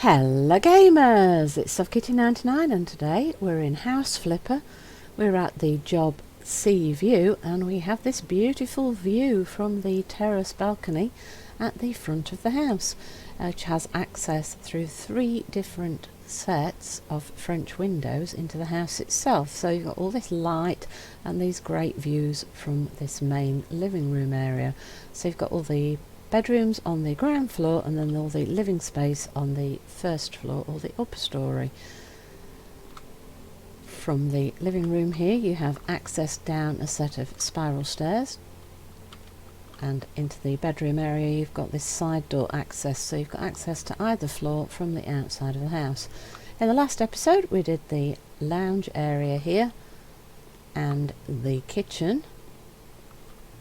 Hello gamers, it's SoftKitty99 and today we're in House Flipper. We're at the job Sea View and we have this beautiful view from the terrace balcony at the front of the house, which has access through 3 different sets of French windows into the house itself. So you've got all this light and these great views from this main living room area. So you've got all the bedrooms on the ground floor and then all the living space on the first floor or the upper story. From the living room here you have access down a set of spiral stairs, and into the bedroom area you've got this side door access, so you've got access to either floor from the outside of the house. In the last episode we did the lounge area here and the kitchen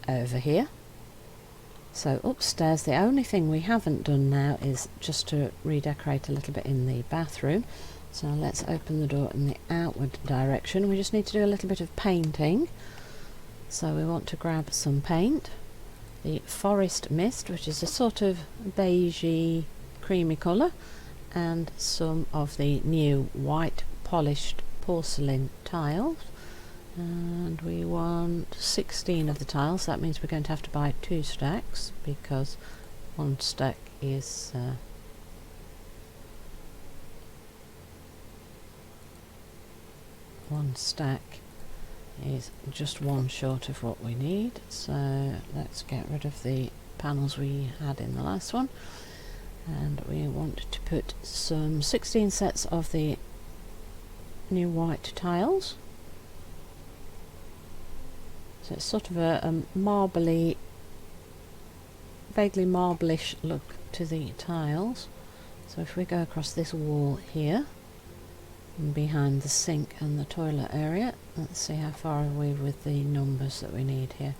over here. So upstairs the only thing we haven't done now is just to redecorate a little bit in the bathroom. So let's open the door in the outward direction. We just need to do a little bit of painting. So we want to grab some paint. The Forest Mist, which is a sort of beigey creamy colour, and some of the new white polished porcelain tiles. And we want 16 of the tiles. That means we're going to have to buy 2 stacks because one stack is just one short of what we need. So let's get rid of the panels we had in the last one, and we want to put some 16 sets of the new white tiles. So it's sort of a marbly, vaguely marblish look to the tiles. So if we go across this wall here and behind the sink and the toilet area, let's see how far are we with the numbers that we need here.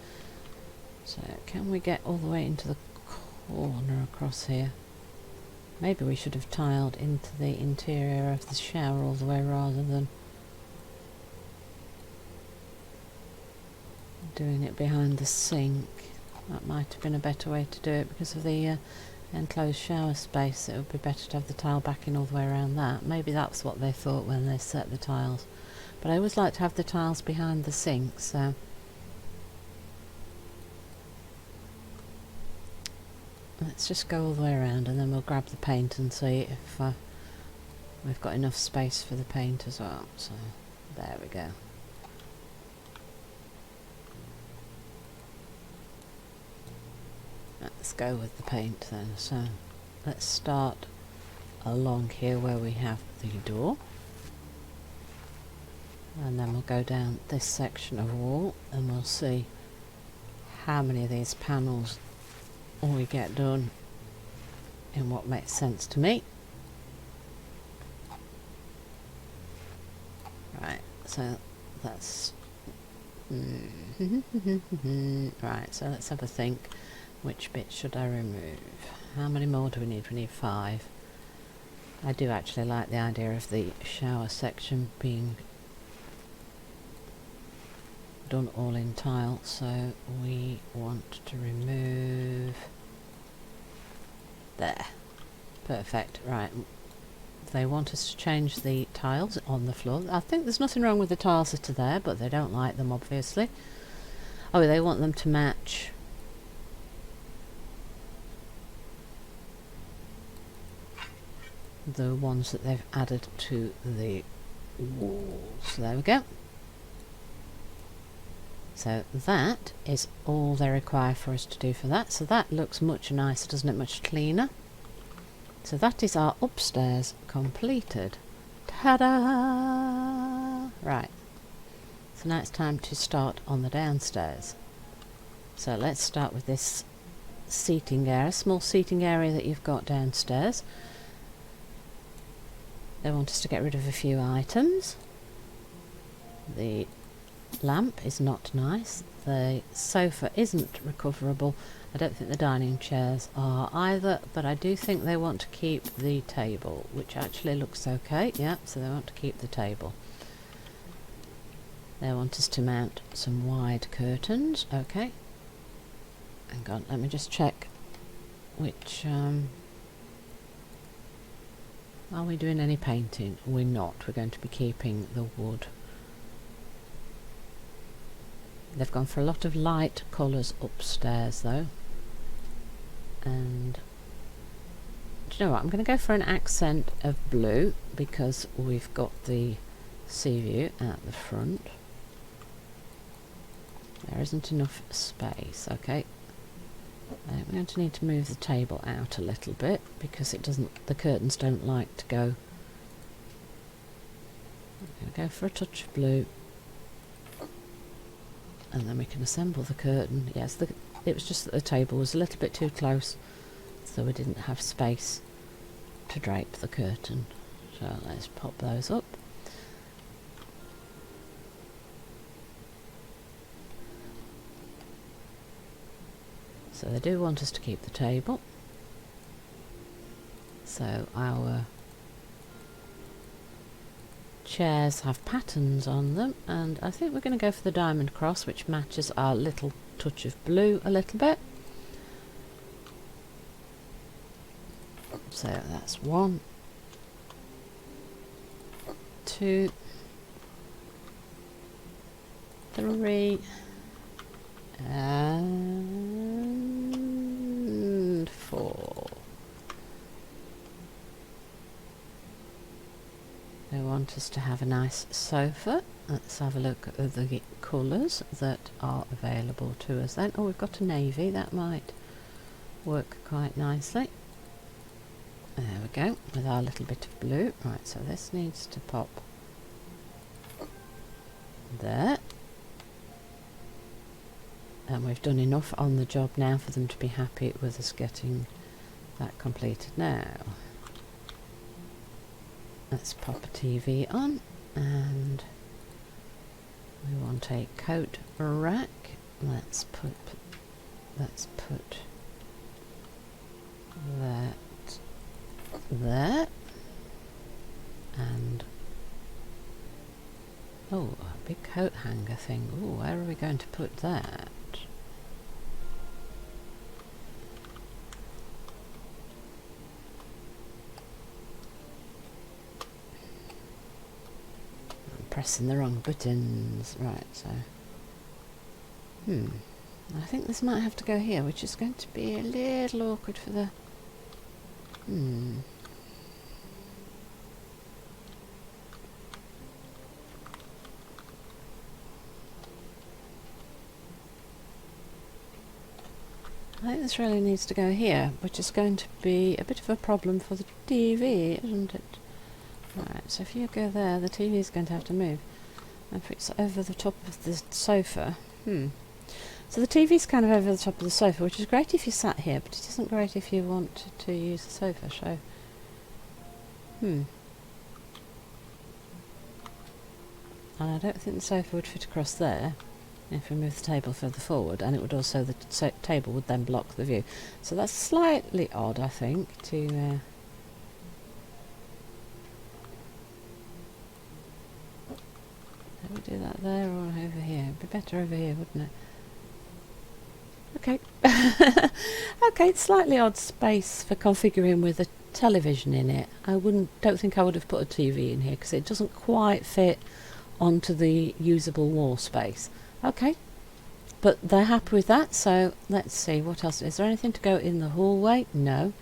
So can we get all the way into the corner across here? Maybe we should have tiled into the interior of the shower all the way rather than doing it behind the sink. That might have been a better way to do it because of the enclosed shower space. It would be better to have the tile backing all the way around that. Maybe that's what they thought when they set the tiles, but I always like to have the tiles behind the sink. So let's just go all the way around and then we'll grab the paint and see if we've got enough space for the paint as well. So there we go. Let's go with the paint then. So let's start along here where we have the door, and then we'll go down this section of wall and we'll see how many of these panels we get done in what makes sense to me. Right, so that's right, so let's have a think. Which bit should I remove? How many more do we need? We need 5. I do actually like the idea of the shower section being done all in tile, so we want to remove there. Perfect. Right, they want us to change the tiles on the floor. I think there's nothing wrong with the tiles that are there, but they don't like them obviously. Oh, they want them to match the ones that they've added to the walls. There we go. So that is all they require for us to do for that. So that looks much nicer, doesn't it? Much cleaner. So that is our upstairs completed. Ta-da! Right. So now it's time to start on the downstairs. So let's start with this seating area, small seating area that you've got downstairs. They want us to get rid of a few items. The lamp is not nice. The sofa isn't recoverable. I don't think the dining chairs are either, but I do think they want to keep the table, which actually looks okay. Yeah, so they want to keep the table. They want us to mount some wide curtains. Okay. Hang on, let me just check which Are we doing any painting? We're not. We're going to be keeping the wood. They've gone for a lot of light colours upstairs though. And do you know what? I'm going to go for an accent of blue because we've got the sea view at the front. There isn't enough space. Okay. We're going to need to move the table out a little bit because it doesn't. The curtains don't like to go. I'm going to go for a touch of blue, and then we can assemble the curtain. Yes, it was just that the table was a little bit too close, so we didn't have space to drape the curtain. So let's pop those up. So they do want us to keep the table. So our chairs have patterns on them, and I think we're going to go for the diamond cross, which matches our little touch of blue a little bit. So that's 1, 2, 3, and 4. They want us to have a nice sofa. Let's have a look at the colours that are available to us then. Oh, we've got a navy. That might work quite nicely. There we go, with our little bit of blue. Right, so this needs to pop there. And we've done enough on the job now for them to be happy with us getting that completed now. Let's pop a TV on, and we want a coat rack. Let's put that there, and oh, a big coat hanger thing. Oh, where are we going to put that? Pressing the wrong buttons. Right, so I think this might have to go here, which is going to be a little awkward for the I think this really needs to go here, which is going to be a bit of a problem for the TV, isn't it? Right, so if you go there, the TV is going to have to move. If it's over the top of the sofa, so the TV's kind of over the top of the sofa, which is great if you sat here, but it isn't great if you want to use the sofa. So, and I don't think the sofa would fit across there if we move the table further forward, and it would also, the table would then block the view. So that's slightly odd, I think, to we do that there or over here? It'd be better over here, wouldn't it? Okay. Okay, it's slightly odd space for configuring with a television in it. Don't think I would have put a TV in here because it doesn't quite fit onto the usable wall space. Okay, but they're happy with that, so let's see what else. Is there anything to go in the hallway? No.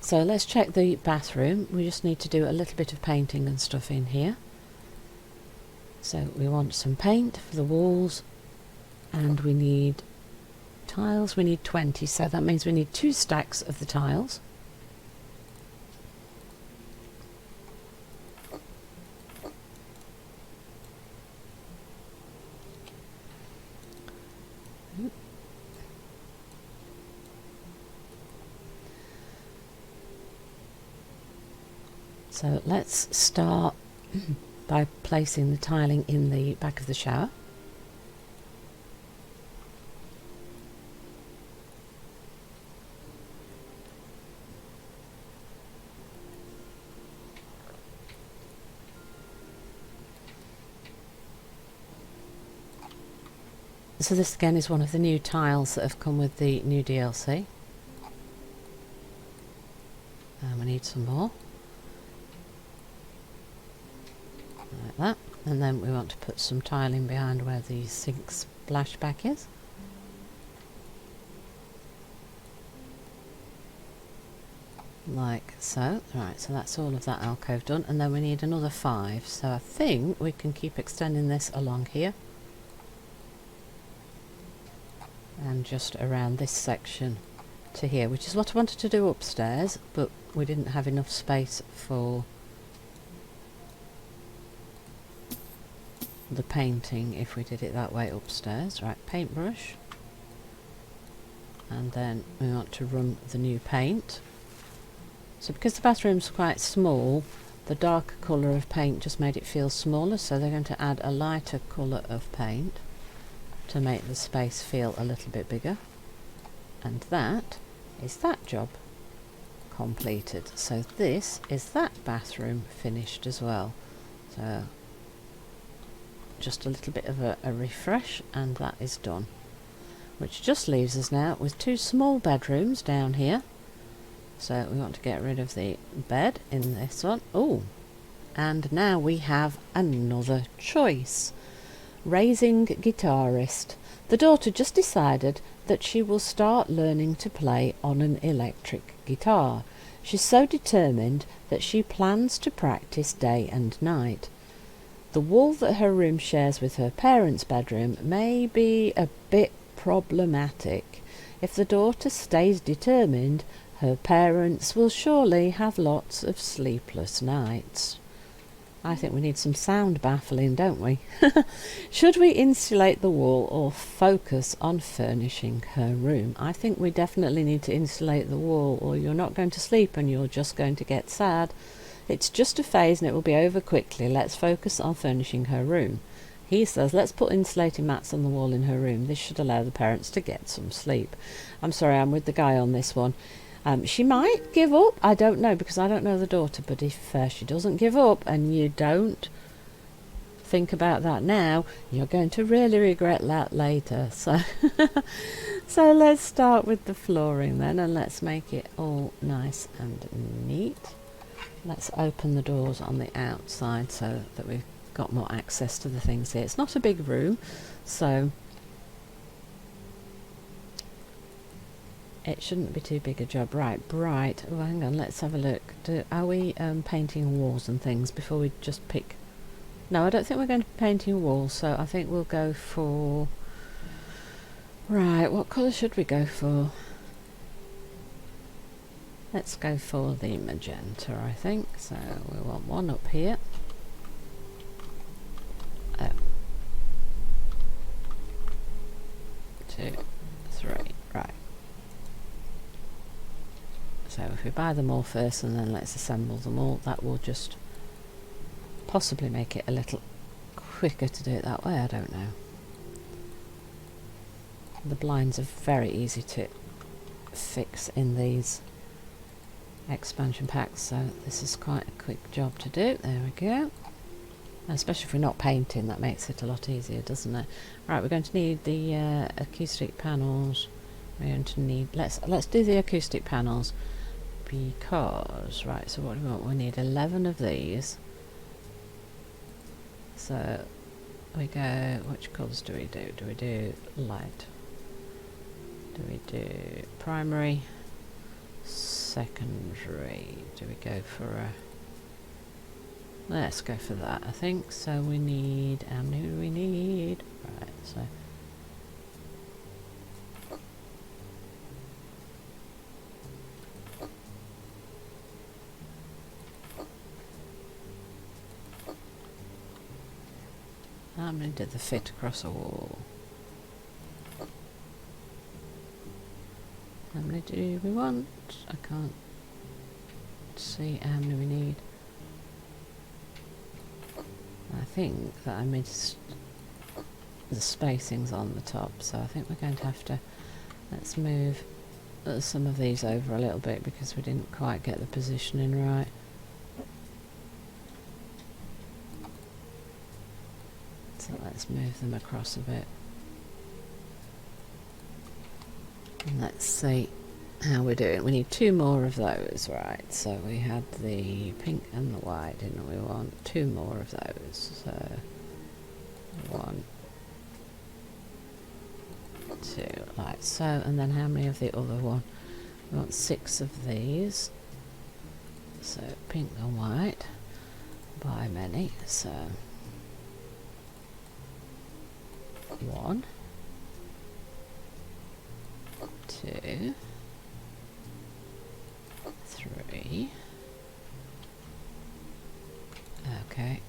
So let's check the bathroom. We just need to do a little bit of painting and stuff in here. So we want some paint for the walls, and we need tiles. We need 20, so that means we need 2 stacks of the tiles. So let's start by placing the tiling in the back of the shower. So this again is one of the new tiles that have come with the new DLC. And we need some more. like that. And then we want to put some tiling behind where the sink splashback is. Like so. Right, so that's all of that alcove done, and then we need another 5, so I think we can keep extending this along here and just around this section to here, which is what I wanted to do upstairs, but we didn't have enough space for the painting if we did it that way upstairs. Right, paintbrush, and then we want to run the new paint. So because the bathroom's quite small, the darker colour of paint just made it feel smaller, so they're going to add a lighter colour of paint to make the space feel a little bit bigger. And that is that job completed. So this is that bathroom finished as well. So just a little bit of a refresh, and that is done. Which just leaves us now with 2 small bedrooms down here. So we want to get rid of the bed in this one. Oh, and now we have another choice. Raising Guitarist. The daughter just decided that she will start learning to play on an electric guitar. She's so determined that she plans to practice day and night. The wall that her room shares with her parents' bedroom may be a bit problematic. If the daughter stays determined, her parents will surely have lots of sleepless nights. I think we need some sound baffling, don't we? Should we insulate the wall or focus on furnishing her room? I think we definitely need to insulate the wall, or you're not going to sleep and you're just going to get sad. It's just a phase and it will be over quickly. Let's focus on furnishing her room. He says, let's put insulating mats on the wall in her room. This should allow the parents to get some sleep. I'm sorry, I'm with the guy on this one. She might give up, I don't know, because I don't know the daughter, but if she doesn't give up and you don't think about that now, you're going to really regret that later. So, so let's start with the flooring then, and let's make it all nice and neat. Let's open the doors on the outside so that we've got more access to the things here. It's not a big room, so it shouldn't be too big a job. Right, bright. Oh, hang on, let's have a look. Are we painting walls and things before we just pick? No, I don't think we're going to be painting walls, so I think we'll go for... Right, what colour should we go for? Let's go for the magenta, I think. So we want one up here. Oh. 2, 3, right. So if we buy them all first and then let's assemble them all, that will just possibly make it a little quicker to do it that way, I don't know. The blinds are very easy to fix in these expansion packs, so this is quite a quick job to do. There we go. Especially if we're not painting, that makes it a lot easier, doesn't it? Right, we're going to need the acoustic panels. We're going to need, let's do the acoustic panels, because, right, so what do we want? We need 11 of these. So we go, which colours do we do? Do we do light? Do we do primary? Secondary? Do we go for a... Let's go for that, I think. So we need, how many do we need? Right, so... How many did they fit across a wall? How many do we want? I can't see how many we need. I think that I missed the spacings on the top, so I think we're going to have to, let's move some of these over a little bit because we didn't quite get the positioning right. So let's move them across a bit. And let's see How we're doing? We need 2 more of those, right? So we had the pink and the white, didn't we? Want 2 more of those. So 1, 2, like so. And then how many of the other one? We want 6 of these. So pink and white by many. So 1, 2, 3. Okay.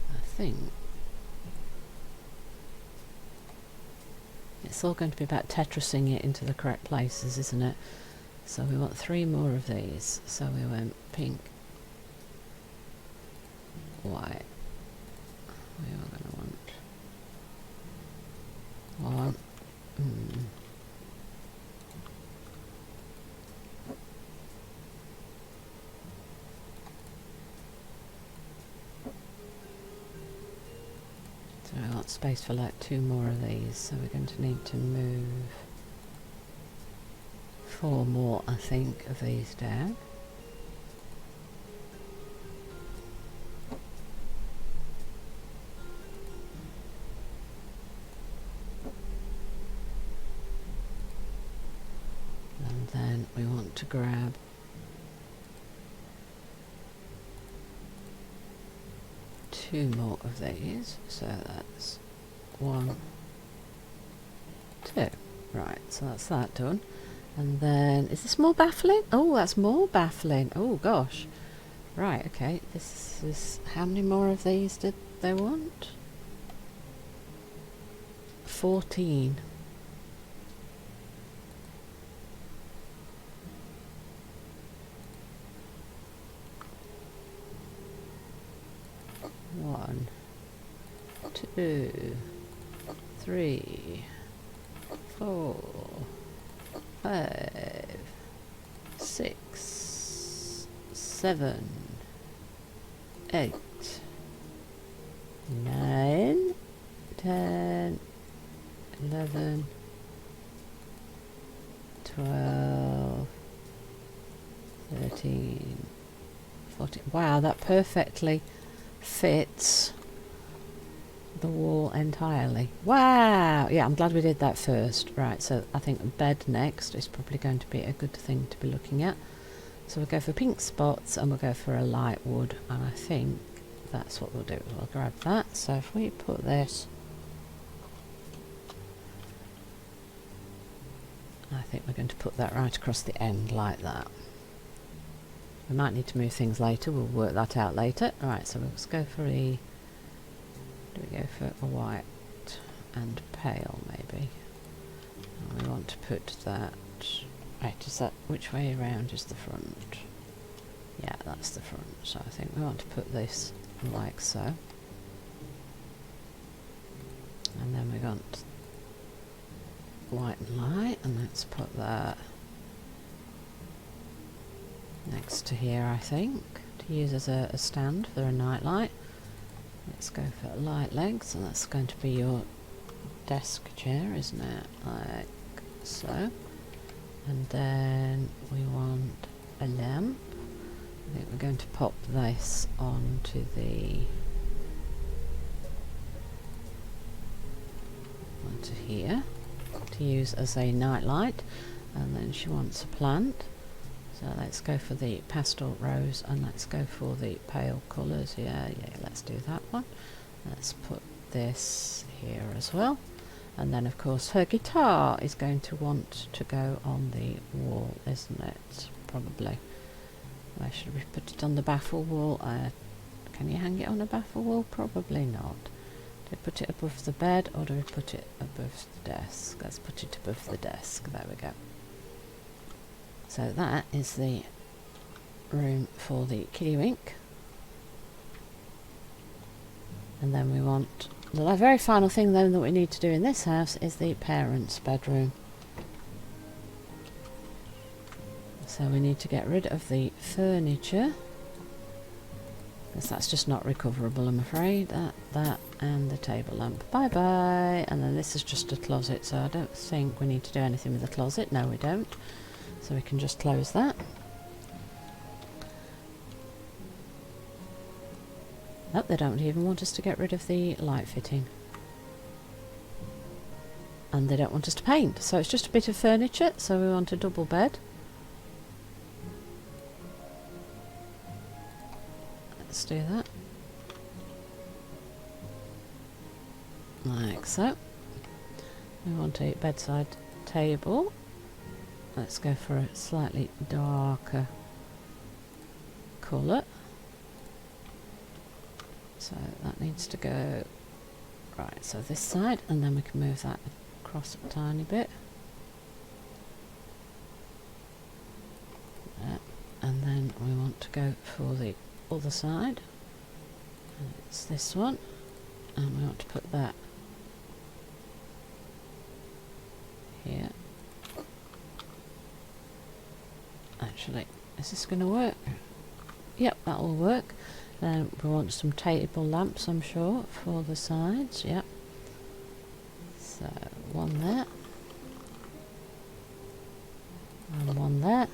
I think it's all going to be about Tetrising it into the correct places, isn't it? So we want 3 more of these. So we went pink, white. We are going to want 1. So I want space for like 2 more of these. So we're going to need to move 4 more, I think, of these down. And then we want to grab two more of these, so that's 1, 2. Right, so that's that done. And then, is this more baffling? Oh, that's more baffling. Oh gosh. Right, okay, this is, how many more of these did they want? 14. One, 2, 3, 4, 5, 6, 7, 8, 9, 10, 11, 12, 13, 14. Wow, that perfectly fits the wall entirely. Wow! Yeah, I'm glad we did that first. Right, so I think bed next is probably going to be a good thing to be looking at. So we'll go for pink spots and we'll go for a light wood, and I think that's what we'll do. We'll grab that. So if we put this, I think we're going to put that right across the end like that. We might need to move things later, we'll work that out later. Alright, so let's go for a, do we go for a white and pale maybe? And we want to put that, right, is that, which way around is the front? Yeah, that's the front, so I think we want to put this like so. And then we want white and light, and let's put that next to here, I think, to use as a stand for a night light. Let's go for light legs, and that's going to be your desk chair, isn't it? Like so. And then we want a lamp. I think we're going to pop this onto here to use as a night light. And then she wants a plant. So let's go for the pastel rose, and let's go for the pale colours. Yeah, let's do that one. Let's put this here as well. And then of course her guitar is going to want to go on the wall, isn't it? Probably. Where should we put it? On the baffle wall? Can you hang it on a baffle wall? Probably not. Do we put it above the bed, or do we put it above the desk? Let's put it above the desk. There we go. So that is the room for the kiddywink. And then we want, the very final thing then that we need to do in this house is the parents' bedroom. So we need to get rid of the furniture, because that's just not recoverable, I'm afraid. That and the table lamp. Bye bye. And then this is just a closet, so I don't think we need to do anything with the closet. No, we don't. So we can just close that. Oh, they don't even want us to get rid of the light fitting. And they don't want us to paint. So it's just a bit of furniture, so we want a double bed. Let's do that. Like so. We want a bedside table. Let's go for a slightly darker colour. So that needs to go right, so this side, and then we can move that across a tiny bit. And then we want to go for the other side. And it's this one. And we want to put that here. Actually, is this going to work? Yep, that will work. Then we want some table lamps, I'm sure, for the sides. Yep. So one there. And one there.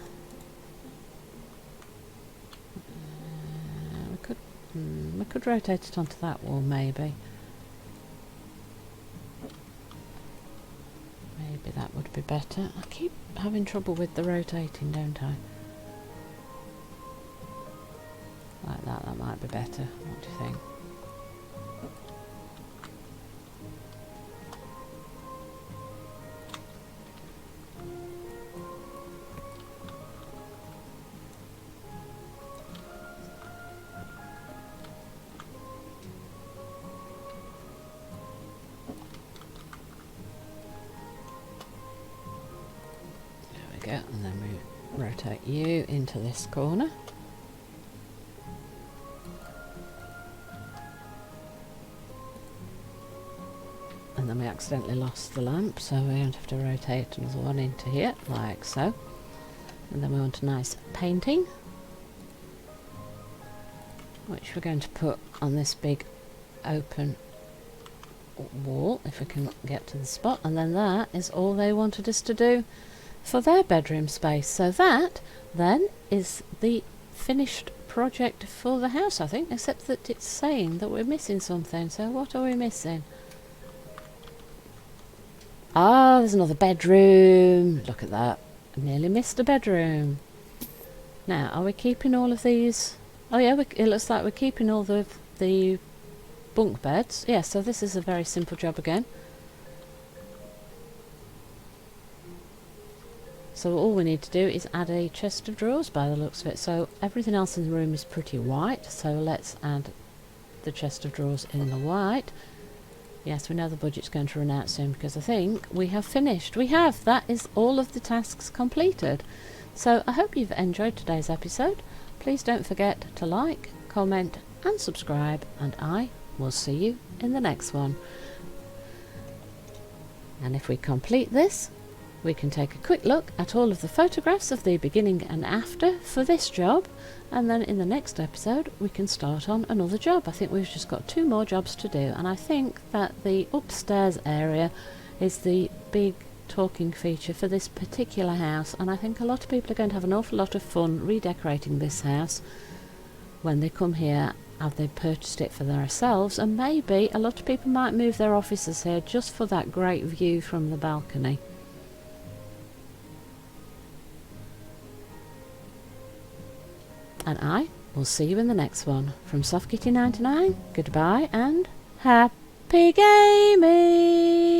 We could rotate it onto that wall, maybe. Maybe that would be better. I keep having trouble with the rotating, don't I? Like that, that might be better. What do you think? There we go, and then we rotate you into this corner. And then we accidentally lost the lamp, so we're going to have to rotate another one into here, like so. And then we want a nice painting, which we're going to put on this big open wall, if we can get to the spot. And then that is all they wanted us to do for their bedroom space. So that then is the finished project for the house, I think, except that it's saying that we're missing something. So what are we missing? Ah, there's another bedroom. Look at that. I nearly missed a bedroom. Now, are we keeping all of these? Oh yeah, it looks like we're keeping all the bunk beds. Yeah, so this is a very simple job again. So all we need to do is add a chest of drawers by the looks of it. So everything else in the room is pretty white. So let's add the chest of drawers in the white. Yes, we know the budget's going to run out soon, because I think we have finished. We have. That is all of the tasks completed. So I hope you've enjoyed today's episode. Please don't forget to like, comment and subscribe, and I will see you in the next one. And if we complete this, we can take a quick look at all of the photographs of the beginning and after for this job, and then in the next episode we can start on another job. I think we've just got 2 more jobs to do, and I think that the upstairs area is the big talking feature for this particular house, and I think a lot of people are going to have an awful lot of fun redecorating this house when they come here, have they purchased it for themselves, and maybe a lot of people might move their offices here just for that great view from the balcony. And I will see you in the next one. From Soft Kitty 99, goodbye and happy gaming!